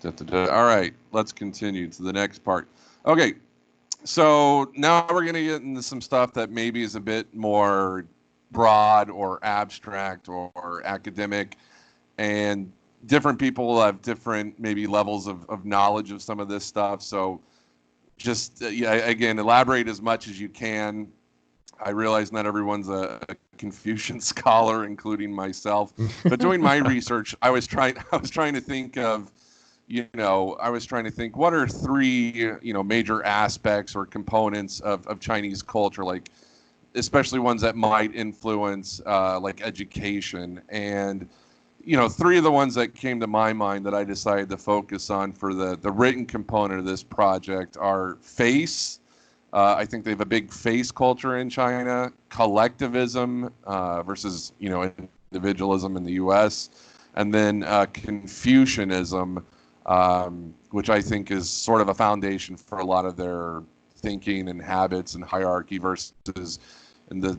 Da, da, da. All right, let's continue to the next part. Okay, so now we're going to get into some stuff that maybe is a bit more broad or abstract or academic, and different people have different maybe levels of knowledge of some of this stuff. So just yeah, again, elaborate as much as you can. I realize not everyone's a Confucian scholar, including myself. But doing my research, I was trying to think of, I was trying to think what are three, major aspects or components of Chinese culture, like especially ones that might influence like education. And three of the ones that came to my mind that I decided to focus on for the written component of this project are face. I think they have a big face culture in China, collectivism versus individualism in the U.S., and then Confucianism, which I think is sort of a foundation for a lot of their thinking and habits and hierarchy versus in the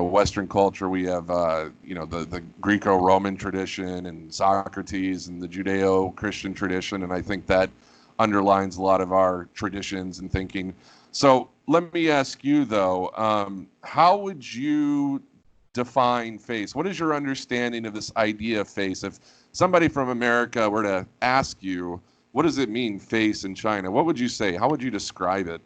Western culture we have the Greco-Roman tradition and Socrates and the Judeo-Christian tradition, and I think that underlines a lot of our traditions and thinking. So let me ask you though, how would you define face? What is your understanding of this idea of face? If somebody from America were to ask you, what does it mean, face in China? What would you say? How would you describe it?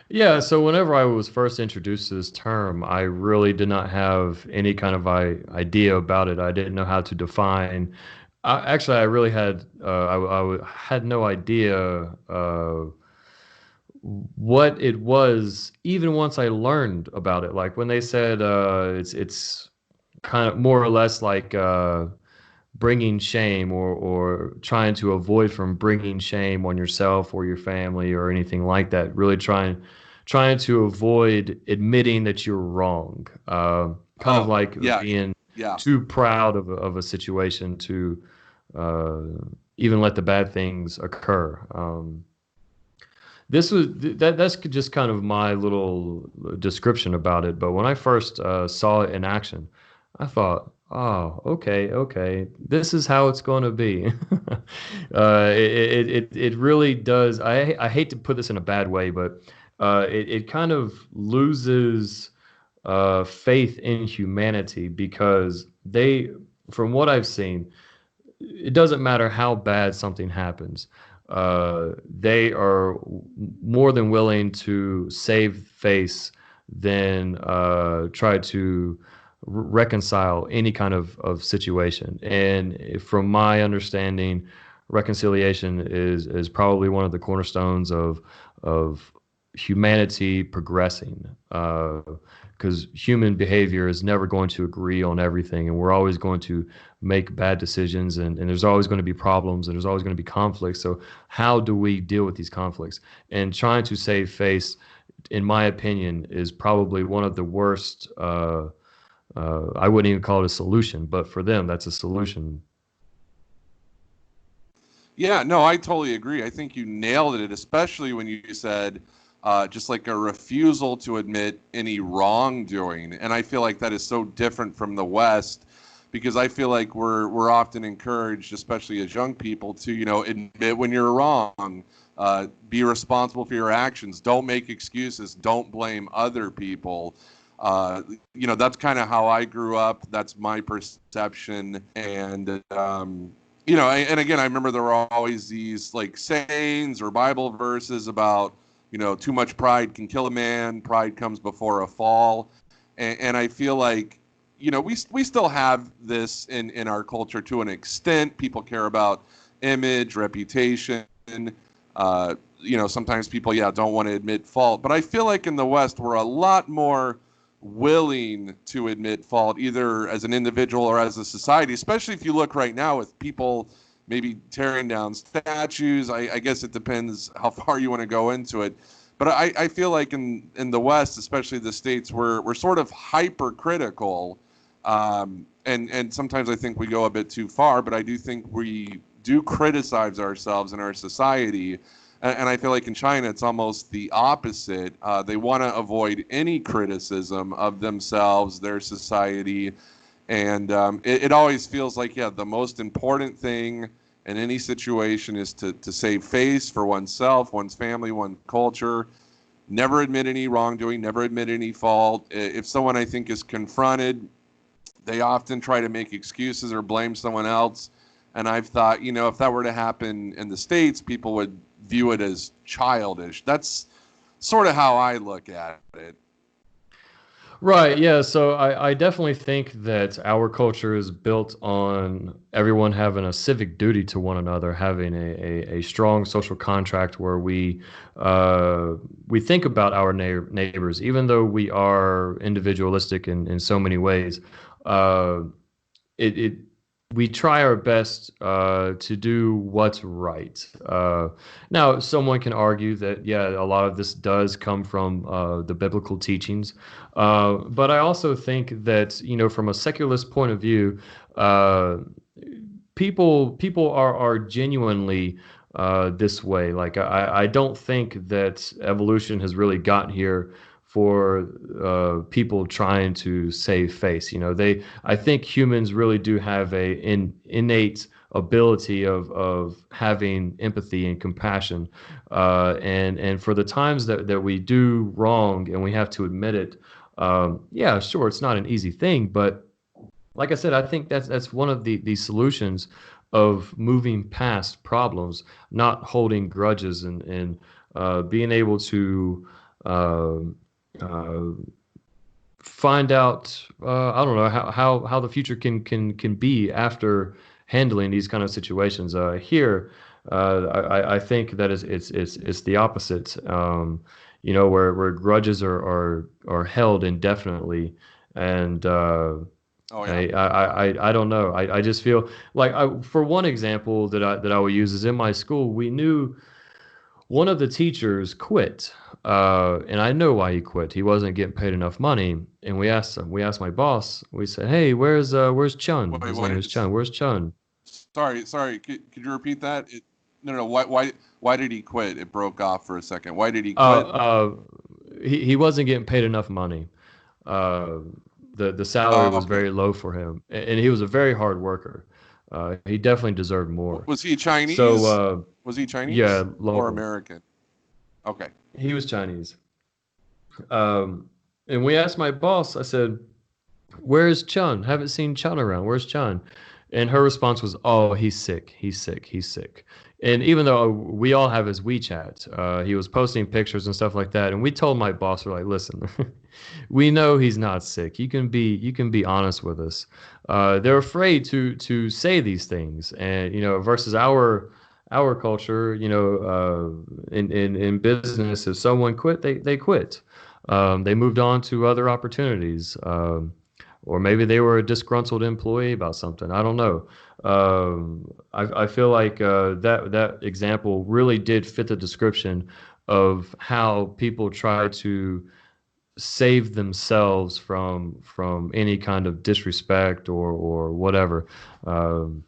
Yeah, so whenever I was first introduced to this term, I really did not have any kind of idea about it. I didn't know how to define. Actually, I really had had no idea what it was, even once I learned about it. Like when they said it's kind of more or less like bringing shame or trying to avoid from bringing shame on yourself or your family or anything like that. Really trying to avoid admitting that you're wrong. Kind of Oh, like yeah, being yeah. too proud of a situation to uh, even let the bad things occur. This was that's just kind of my little description about it. But when I first saw it in action, I thought, oh, okay, okay, this is how it's going to be. It really does. I hate to put this in a bad way, but it kind of loses faith in humanity because from what I've seen, it doesn't matter how bad something happens. They are more than willing to save face than try to reconcile any kind of situation. And from my understanding, reconciliation is probably one of the cornerstones of humanity progressing. Because human behavior is never going to agree on everything, and we're always going to make bad decisions, and there's always going to be problems, and there's always going to be conflicts. So how do we deal with these conflicts? And trying to save face, in my opinion, is probably one of the worst. I wouldn't even call it a solution, but for them, that's a solution. Yeah, no, I totally agree. I think you nailed it, especially when you said just like a refusal to admit any wrongdoing. And I feel like that is so different from the West because I feel like we're often encouraged, especially as young people, to admit when you're wrong, be responsible for your actions, don't make excuses, don't blame other people. That's kind of how I grew up. That's my perception, and and again, I remember there were always these like sayings or Bible verses about, too much pride can kill a man. Pride comes before a fall, and I feel like, we still have this in our culture to an extent. People care about image, reputation. Sometimes people, yeah, don't want to admit fault, but I feel like in the West we're a lot more willing to admit fault, either as an individual or as a society, especially if you look right now with people maybe tearing down statues. I guess it depends how far you want to go into it. But I feel like in the West, especially the States, we're sort of hypercritical. And sometimes I think we go a bit too far, but I do think we do criticize ourselves in our society. And I feel like in China, it's almost the opposite. They want to avoid any criticism of themselves, their society. And it always feels like, yeah, the most important thing in any situation is to save face for oneself, one's family, one's culture. Never admit any wrongdoing, never admit any fault. If someone, I think, is confronted, they often try to make excuses or blame someone else. And I've thought, if that were to happen in the States, people would view it as childish. That's sort of how I look at it. Right, yeah. So I definitely think that our culture is built on everyone having a civic duty to one another, having a strong social contract where we think about our neighbors, even though we are individualistic in so many ways. Uh, it we try our best to do what's right. Now, someone can argue that, yeah, a lot of this does come from the biblical teachings, but I also think that, from a secularist point of view, uh, people are genuinely this way. Like I don't think that evolution has really gotten here for people trying to save face. I think humans really do have innate ability of having empathy and compassion, and for the times that we do wrong and we have to admit it. Yeah, sure, it's not an easy thing, but like I said, I think that's one of the solutions of moving past problems, not holding grudges, and being able to uh, uh, find out. I don't know how the future can be after handling these kind of situations. Here, I think that it's the opposite. Where grudges are held indefinitely, and Oh yeah. I don't know. I just feel like, for one example that I would use is in my school, we knew one of the teachers quit, and I know why he quit. He wasn't getting paid enough money, and we asked him. We asked my boss. We said, "Hey, where's Chun? Wait, His name is wait. Chun. Where's Chun?" Sorry. Could you repeat that? No. Why did he quit? It broke off for a second. Why did he Uh, quit? uh, he wasn't getting paid enough money. Uh, the salary Oh, was okay. very low for him, and he was a very hard worker. He definitely deserved more. Was he So, Chinese? Was he yeah, Chinese or local. American? Okay. He was Chinese. And we asked my boss. I said, "Where's Chun? Haven't seen Chun around. Where's Chun?" And her response was, "Oh, he's sick. He's sick. He's sick." And even though we all have his WeChat, he was posting pictures and stuff like that. And we told my boss, we're like, "Listen, we know he's not sick. You can be honest with us." They're afraid to say these things, and versus our culture, in business, if someone quit, they quit. They moved on to other opportunities. Or maybe they were a disgruntled employee about something. I don't know. I feel like that example really did fit the description of how people try to save themselves from any kind of disrespect or whatever. Um,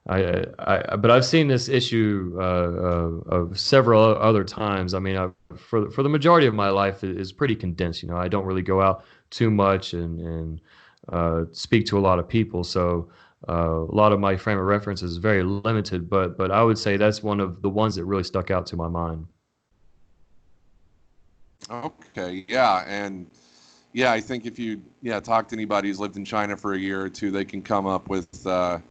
but I've seen this issue of several other times. I mean, for the majority of my life is pretty condensed. I don't really go out too much and speak to a lot of people, so a lot of my frame of reference is very limited. But I would say that's one of the ones that really stuck out to my mind. Okay. Yeah. And yeah, I think if you talk to anybody who's lived in China for a year or two, they can come up with a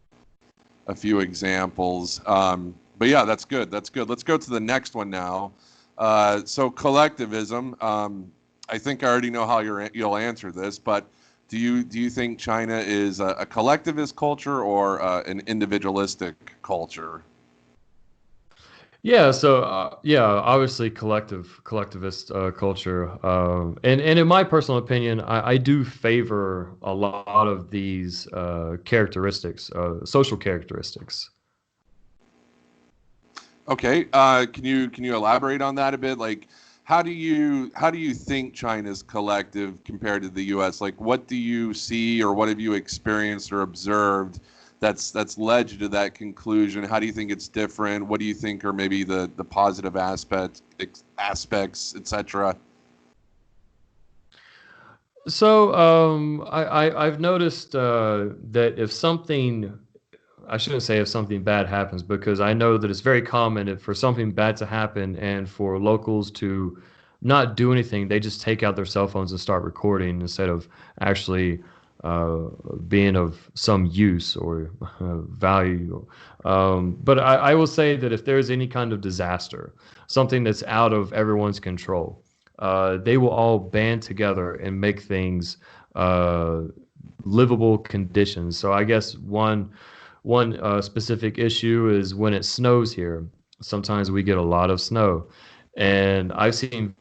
few examples. But yeah, that's good. That's good. Let's go to the next one now. So collectivism. I think I already know how you'll answer this, but do you think China is a collectivist culture or an individualistic culture? Yeah, so yeah, obviously collectivist culture, and in my personal opinion, I do favor a lot of these characteristics, social characteristics. Okay. Can you elaborate on that a bit? Like, how do you think China's collective compared to the U.S.? Like, what do you see or what have you experienced or observed that's led you to that conclusion? How do you think it's different? What do you think are maybe the positive aspects, etc.? So I've noticed that if something I shouldn't say if something bad happens, because I know that it's very common for something bad to happen and for locals to not do anything. They just take out their cell phones and start recording instead of actually uh, being of some use or value. But I will say that if there's any kind of disaster, something that's out of everyone's control, they will all band together and make things uh, livable conditions. So I guess one specific issue is when it snows here. Sometimes we get a lot of snow, and I've seen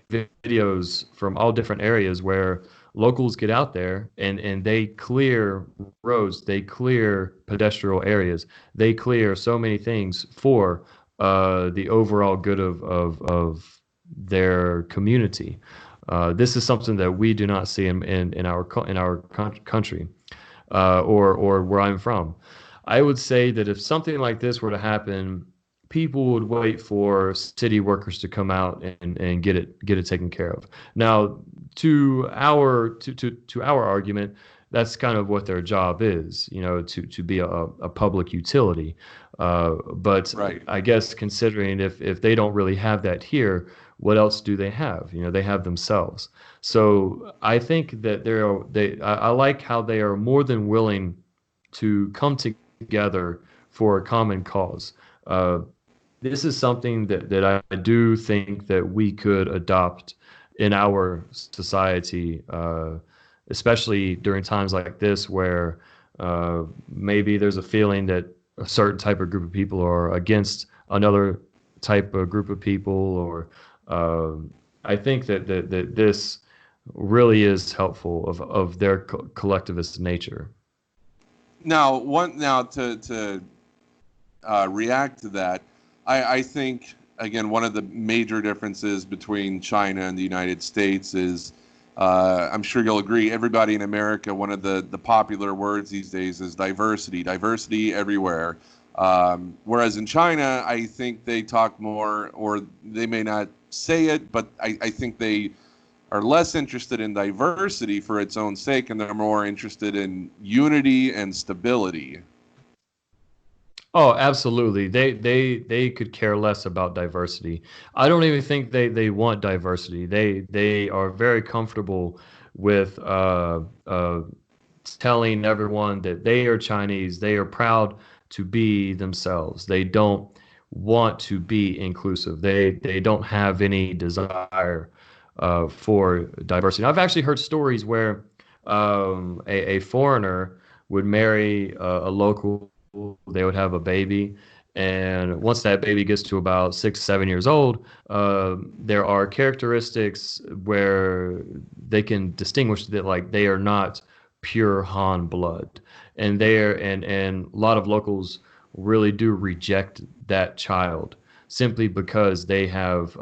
videos from all different areas where locals get out there and they clear roads, they clear pedestrian areas, they clear so many things for the overall good of their community. This is something that we do not see in our country, or where I'm from. I would say that if something like this were to happen, people would wait for city workers to come out and get it taken care of. Now, to our argument, that's kind of what their job is, to be a public utility. But Right. I guess considering if they don't really have that here, what else do they have? They have themselves. So I think that I like how they are more than willing to come together for a common cause. Uh, this is something that I do think that we could adopt in our society, especially during times like this where maybe there's a feeling that a certain type of group of people are against another type of group of people, or I think that this really is helpful of their collectivist nature. Now to react to that, I think again one of the major differences between China and the United States is, I'm sure you'll agree, everybody in America, one of the popular words these days is diversity everywhere. Whereas in China, I think they talk more, or they may not say it, but I think they are less interested in diversity for its own sake, and they're more interested in unity and stability. Oh, absolutely. They could care less about diversity. I don't even think they want diversity. They are very comfortable with telling everyone that they are Chinese. They are proud to be themselves. They don't want to be inclusive. They don't have any desire for diversity. And I've actually heard stories where a foreigner would marry a local. They would have a baby, and once that baby gets to about 6, 7 years old, there are characteristics where they can distinguish that, like, they are not pure Han blood, and and a lot of locals really do reject that child simply because they have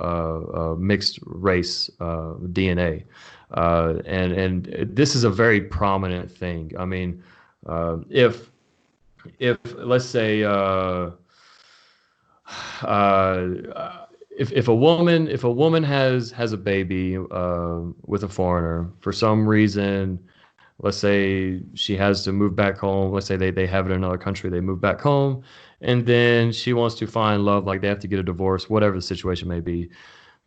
mixed race DNA, and this is a very prominent thing. I mean, if let's say if a woman has a baby with a foreigner for some reason, let's say she has to move back home, let's say they have it in another country, they move back home, and then she wants to find love, like they have to get a divorce, whatever the situation may be,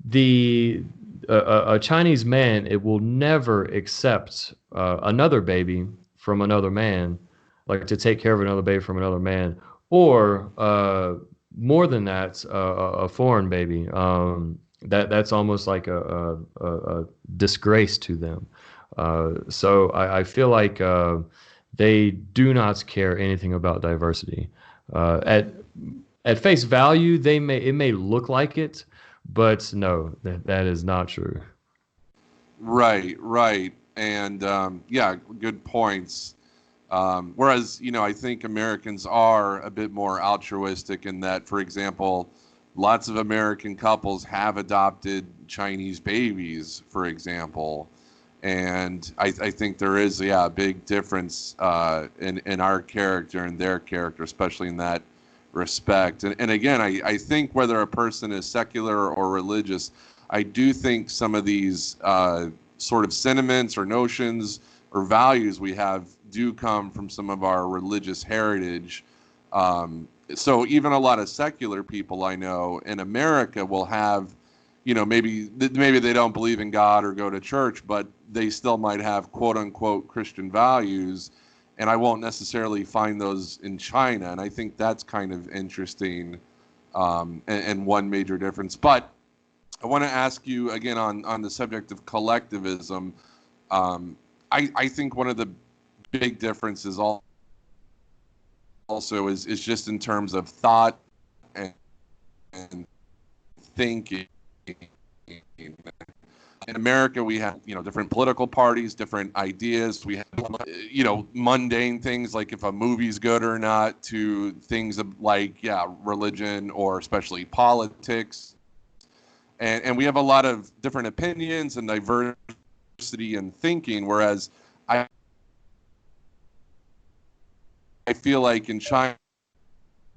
the a Chinese man, it will never accept another baby from another man, like to take care of another baby from another man, or more than that, a foreign baby. That's almost like a disgrace to them. So I feel like they do not care anything about diversity. At face value, it may look like it, but no, that is not true. Right. And yeah, good points. Whereas, I think Americans are a bit more altruistic in that, for example, lots of American couples have adopted Chinese babies, for example. And I think there is, a big difference in our character and their character, especially in that respect. And again, I think whether a person is secular or religious, I do think some of these sort of sentiments or notions or values we have do come from some of our religious heritage. So even a lot of secular people I know in America will have, maybe they don't believe in God or go to church, but they still might have quote unquote Christian values, and I won't necessarily find those in China. And I think that's kind of interesting, and one major difference. But I want to ask you again on the subject of collectivism. I think one of the big differences also is just in terms of thought and thinking. In America, we have, different political parties, different ideas. We have, mundane things like if a movie's good or not, to things like, religion or especially politics. And we have a lot of different opinions and diversity in thinking, whereas I feel like in China,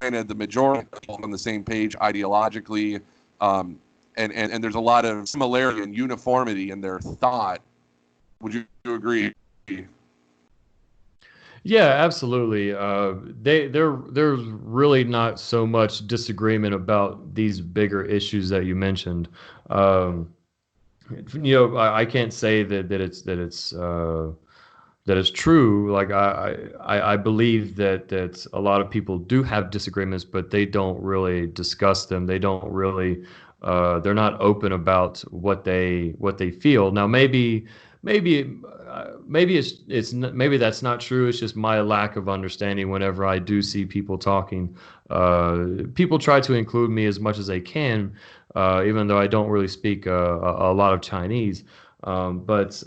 the majority of people on the same page ideologically, and there's a lot of similarity and uniformity in their thought. Would you agree? Yeah, absolutely. There's really not so much disagreement about these bigger issues that you mentioned. I can't say that it's true. Like I believe that a lot of people do have disagreements, but they don't really discuss them. They don't really they're not open about what they feel. Now maybe maybe that's not true. It's just my lack of understanding. Whenever I do see people talking, people try to include me as much as they can, even though I don't really speak a lot of Chinese. But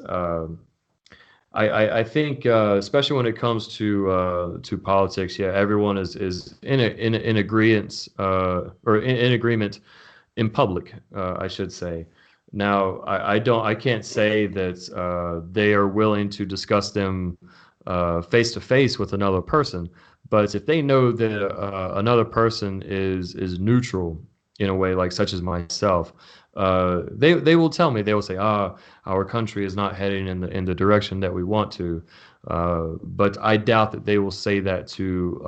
I think, especially when it comes to politics, yeah, everyone is in agreement, or in agreement in public, I should say. Now, I can't say that they are willing to discuss them face to face with another person, but if they know that another person is neutral in a way, like such as myself, they will tell me. They will say, our country is not heading in the direction that we want to. But I doubt that they will say that to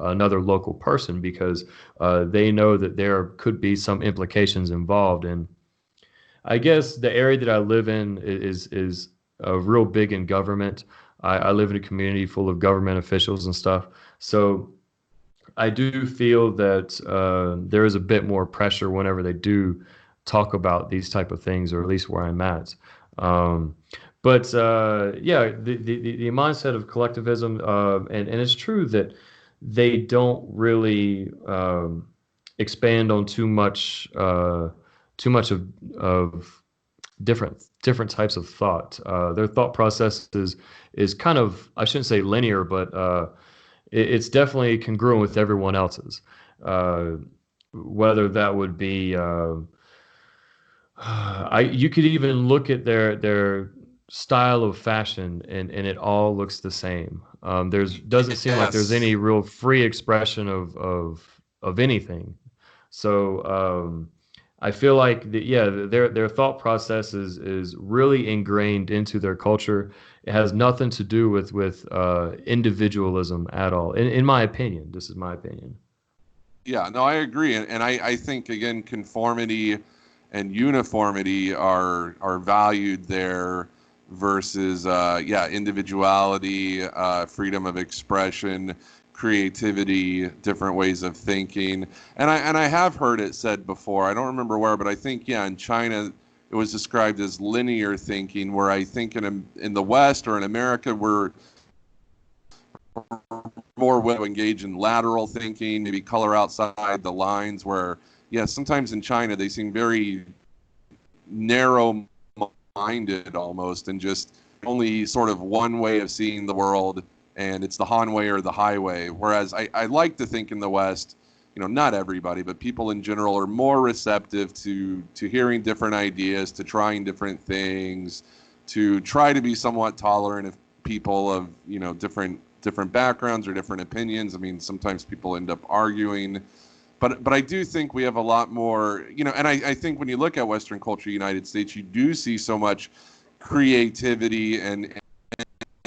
another local person, because they know that there could be some implications involved. And I guess the area that I live in is real big in government. I live in a community full of government officials and stuff. So I do feel that there is a bit more pressure whenever they do talk about these type of things, or at least where I'm at. Um, but yeah, the mindset of collectivism, and it's true that they don't really expand on too much of different types of thought. Their thought process is kind of, I shouldn't say linear, but it's definitely congruent with everyone else's. Uh, Whether that would be, you could even look at their style of fashion, and it all looks the same. There's doesn't seem like there's Yes. any real free expression of anything. So I feel like their thought process is really ingrained into their culture. It has nothing to do with individualism at all. In my opinion, this is my opinion. Yeah, no, I agree. And I think, again, conformity and uniformity are valued there versus, individuality, freedom of expression, creativity, different ways of thinking. And I have heard it said before, I don't remember where, but I think, in China, it was described as linear thinking, where I think in the West or in America, we're more willing to engage in lateral thinking, maybe color outside the lines, where, sometimes in China, they seem very narrow-minded almost, and just only sort of one way of seeing the world, and it's the Han way or the highway. Whereas I like to think in the West, not everybody, but people in general are more receptive to hearing different ideas, to trying different things, to try to be somewhat tolerant of people of, different backgrounds or different opinions. I mean, sometimes people end up arguing, but I do think we have a lot more, and I think when you look at Western culture, United States, you do see so much creativity and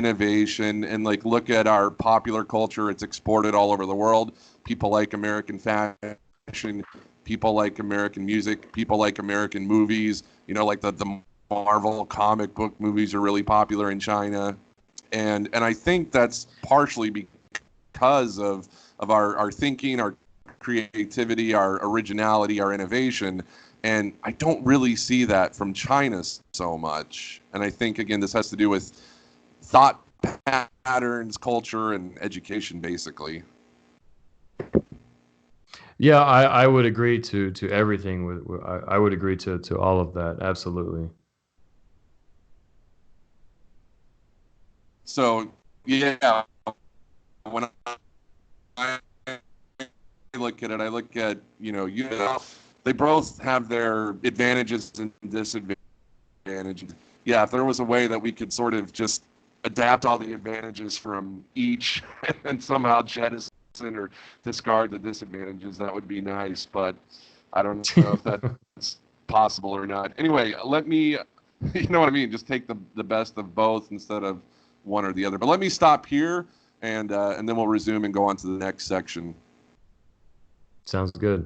innovation, and like look at our popular culture. It's exported all over the world. People like American fashion. People like American music. People like American movies. You know, like the Marvel comic book movies are really popular in China. And I think that's partially because of our thinking, our creativity, our originality, our innovation. And I don't really see that from China so much. And I think, again, this has to do with thought patterns, culture, and education, basically. Yeah, I would agree to everything. I would agree to all of that. Absolutely. So, yeah, when I look at it, I look at, they both have their advantages and disadvantages. Yeah, if there was a way that we could sort of just adapt all the advantages from each and somehow jettison or discard the disadvantages, that would be nice. But I don't know if that's possible or not. Anyway, let me, you know what I mean, just take the best of both instead of one or the other. But let me stop here, and then we'll resume and go on to the next section. Sounds good.